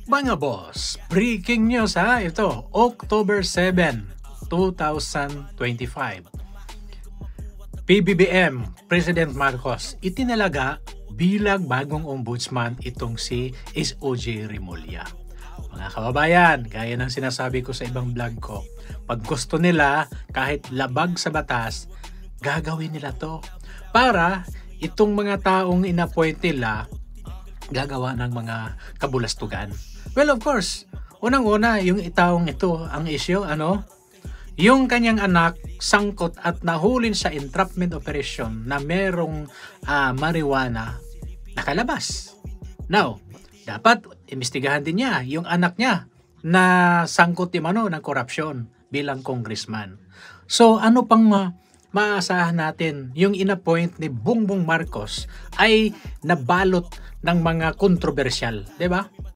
Mga boss, breaking news ha, ito, October 7, 2025. PBBM, President Marcos, itinalaga bilang bagong ombudsman itong si SOJ Remulla. Mga kababayan, gaya ng sinasabi ko sa ibang vlog ko, pag gusto nila, kahit labag sa batas, gagawin nila to. Para itong mga taong inappoint nila, gagawa ng mga kabulastugan. Well, of course, unang-una, yung taong ito, ang issue, yung kanyang anak sangkot at nahulin sa entrapment operation na merong marijuana nakalabas. Now, dapat imbestigahan din niya yung anak niya na sangkot ng korupsyon bilang congressman. So, ano pang maasahan natin? Yung inappoint ni Bongbong Marcos ay nabalot ng mga kontrobersyal, 'di ba?